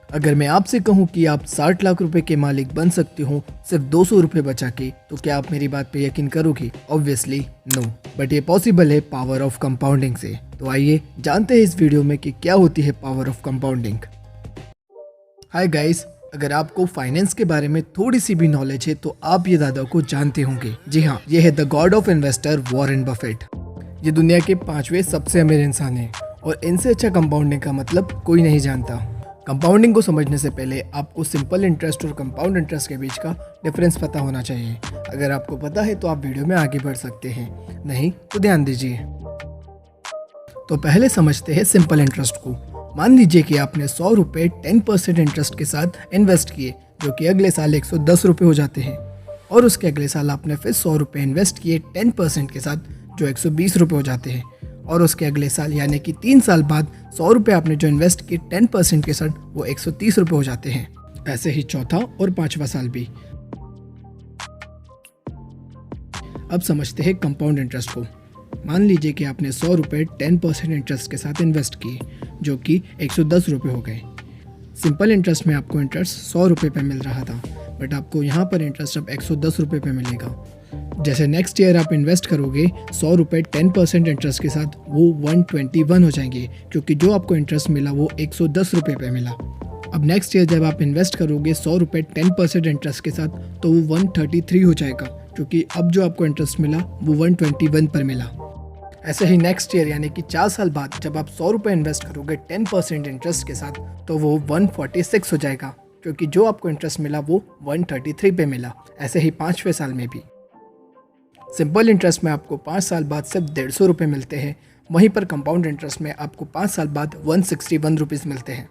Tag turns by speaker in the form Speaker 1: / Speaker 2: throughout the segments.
Speaker 1: अगर मैं आपसे कहूं कि आप 60 लाख रुपए के मालिक बन सकते हो सिर्फ 200 रुपए बचा के, तो क्या आप मेरी बात पे यकीन करोगे? ऑब्वियसली नो, बट ये पॉसिबल है पावर ऑफ कंपाउंडिंग से। तो आइए जानते हैं इस वीडियो में कि क्या होती है power of compounding. Hi guys, अगर आपको फाइनेंस के बारे में थोड़ी सी भी नॉलेज है तो आप ये दादा को जानते होंगे। जी हाँ, ये है the God of investor Warren Buffett. ये दुनिया के 5वें सबसे अमीर इंसान हैं और इनसे अच्छा कंपाउंडिंग का मतलब कोई नहीं जानता। कंपाउंडिंग को समझने से पहले आपको सिंपल इंटरेस्ट और कंपाउंड इंटरेस्ट के बीच का डिफरेंस पता होना चाहिए। अगर आपको पता है तो आप वीडियो में आगे बढ़ सकते हैं, नहीं तो ध्यान दीजिए। तो पहले समझते हैं सिंपल इंटरेस्ट को। मान लीजिए कि आपने 100 रुपये 10% इंटरेस्ट के साथ इन्वेस्ट किए, जो कि अगले साल 110 रुपये हो जाते हैं। और उसके अगले साल आपने फिर 100 रुपये इन्वेस्ट किए 10% के साथ, जो 120 रुपये हो जाते हैं। और उसके अगले साल यानी कि 3 साल बाद 100 रुपये आपने जो इन्वेस्ट किए 10% के साथ, वो 130 रुपये हो जाते हैं। ऐसे ही चौथा और 5वां साल भी। अब समझते हैं कंपाउंड इंटरेस्ट को। मान लीजिए कि आपने 100 रुपये 10% इंटरेस्ट के साथ इन्वेस्ट किए, जो कि 110 रुपये हो गए। सिंपल इंटरेस्ट में आपको इंटरेस्ट 100 रुपये पे मिल रहा था, बट आपको यहाँ पर इंटरेस्ट अब 110 रुपये पे मिलेगा। जैसे नेक्स्ट ईयर आप इन्वेस्ट करोगे 100 रुपये 10% इंटरेस्ट के साथ, वो 121 हो जाएंगे, क्योंकि जो आपको इंटरेस्ट मिला वो 110 रुपये पे मिला। अब नेक्स्ट ईयर जब आप इन्वेस्ट करोगे 100 रुपये 10% इंटरेस्ट के साथ, तो वो 133 हो जाएगा, क्योंकि अब जो आपको इंटरेस्ट मिला वो 121 पर मिला। ऐसे ही नेक्स्ट ईयर यानी कि 4 साल बाद जब आप 100 रुपये इन्वेस्ट करोगे 10% इंटरेस्ट के साथ, तो वो 146 हो जाएगा, क्योंकि जो आपको इंटरेस्ट मिला वो 133 पे मिला। ऐसे ही 5वें साल में भी। सिंपल इंटरेस्ट में आपको 5 साल बाद सिर्फ 150 रुपये मिलते हैं, वहीं पर कंपाउंड इंटरेस्ट में आपको 5 साल बाद 161 रुपीज़ मिलते हैं।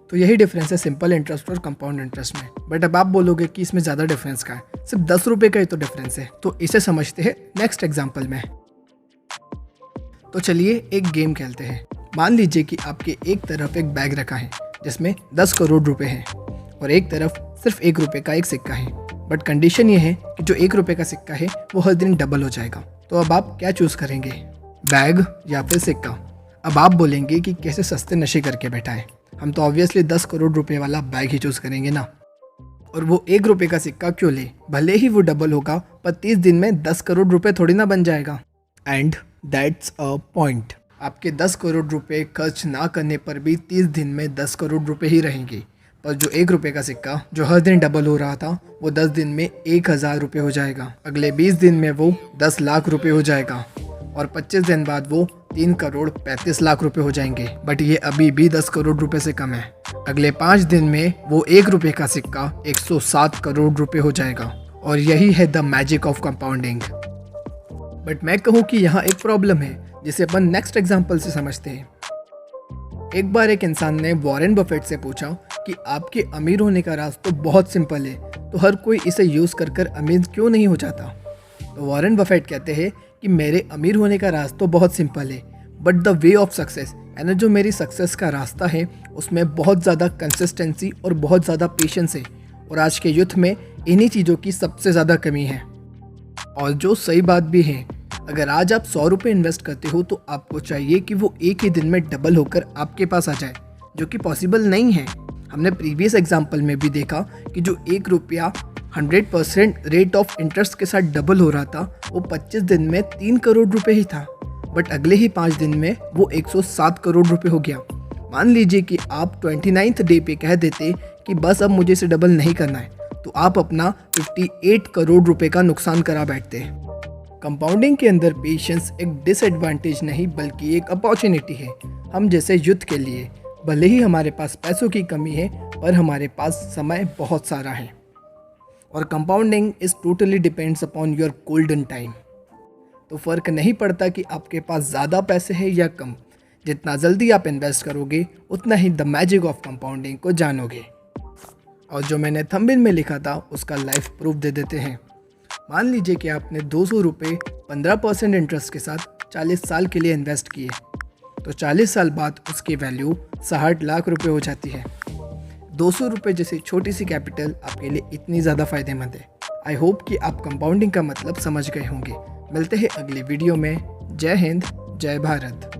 Speaker 1: तो यही डिफरेंस है सिंपल इंटरेस्ट और कंपाउंड इंटरेस्ट में। बट अब आप बोलोगे कि इसमें ज़्यादा डिफरेंस का है, सिर्फ 10 रुपये का ही तो डिफरेंस है। तो इसे समझते हैं नेक्स्ट एग्जाम्पल में। तो चलिए एक गेम खेलते हैं। मान लीजिए कि आपके एक तरफ एक बैग रखा है जिसमें 10 करोड़ रुपए हैं और एक तरफ सिर्फ 1 रुपये का एक सिक्का है। बट कंडीशन ये है कि जो 1 रुपये का सिक्का है वो हर दिन डबल हो जाएगा। तो अब आप क्या चूज़ करेंगे, बैग या फिर सिक्का? अब आप बोलेंगे कि कैसे सस्ते नशे करके बैठा है, हम तो ऑब्वियसली 10 करोड़ रुपए वाला बैग ही चूज़ करेंगे ना। और वो 1 रुपये का सिक्का क्यों ले, भले ही वो डबल होगा, पर 30 दिन में 10 करोड़ रुपए थोड़ी ना बन जाएगा। And that's a point. आपके 10 करोड़ रुपए खर्च ना करने पर भी 30 दिन में 10 करोड़ रुपए ही रहेंगे। पर जो 1 रुपये का सिक्का जो हर दिन डबल हो रहा था, वो 10 दिन में 1000 रुपये हो जाएगा। अगले 20 दिन में वो 10 लाख रुपए हो जाएगा और 25 दिन बाद वो 3 करोड़ 35 लाख रुपए हो जाएंगे। बट ये अभी भी 10 करोड़ रुपए से कम है। अगले 5 दिन में वो 1 रुपये का सिक्का 107 करोड़ रुपए हो जाएगा। और यही है the magic of compounding. But मैं कहूँ कि यहाँ एक प्रॉब्लम है, जिसे अपन नेक्स्ट एग्जाम्पल से समझते हैं। एक बार एक इंसान ने वॉरेन बफेट से पूछा कि आपके अमीर होने का राज तो बहुत सिंपल है, तो हर कोई इसे यूज़ कर अमीर क्यों नहीं हो जाता? तो वॉरेन बफेट कहते हैं कि मेरे अमीर होने का राज तो बहुत सिंपल है, but the way of success, यानी जो मेरी सक्सेस का रास्ता है, उसमें बहुत ज़्यादा कंसिस्टेंसी और बहुत ज़्यादा पेशेंस है। और आज के युद्ध में इन्हीं चीज़ों की सबसे ज़्यादा कमी है। और जो सही बात भी है, अगर आज आप 100 रुपये इन्वेस्ट करते हो तो आपको चाहिए कि वो एक ही दिन में डबल होकर आपके पास आ जाए, जो कि पॉसिबल नहीं है। हमने प्रीवियस एग्जाम्पल में भी देखा कि जो 1 रुपया 100% रेट ऑफ इंटरेस्ट के साथ डबल हो रहा था, वो 25 दिन में 3 करोड़ रुपए ही था। बट अगले ही 5 दिन में वो 107 करोड़ रुपए हो गया। मान लीजिए कि आप 29th डे पे कह देते कि बस अब मुझे इसे डबल नहीं करना है, तो आप अपना 58 करोड़ रुपए का नुकसान करा बैठते हैं। कंपाउंडिंग के अंदर पेशेंस एक डिसएडवांटेज नहीं बल्कि एक अपॉर्चुनिटी है हम जैसे युद्ध के लिए। भले ही हमारे पास पैसों की कमी है, पर हमारे पास समय बहुत सारा है। और compounding is totally depends upon your golden time. तो फ़र्क नहीं पड़ता कि आपके पास ज़्यादा पैसे हैं या कम, जितना जल्दी आप इन्वेस्ट करोगे उतना ही द मैजिक ऑफ कंपाउंडिंग को जानोगे। और जो मैंने थंबनेल में लिखा था उसका लाइव प्रूफ दे देते हैं। मान लीजिए कि आपने 200 रुपये 15% इंटरेस्ट के साथ 40 साल के लिए इन्वेस्ट किए, तो 40 साल बाद उसकी वैल्यू 60 लाख रुपए हो जाती है। 200 रुपये जैसी छोटी सी कैपिटल आपके लिए इतनी ज़्यादा फायदेमंद है। आई होप कि आप कंपाउंडिंग का मतलब समझ गए होंगे। मिलते हैं अगले वीडियो में। जय हिंद, जय भारत।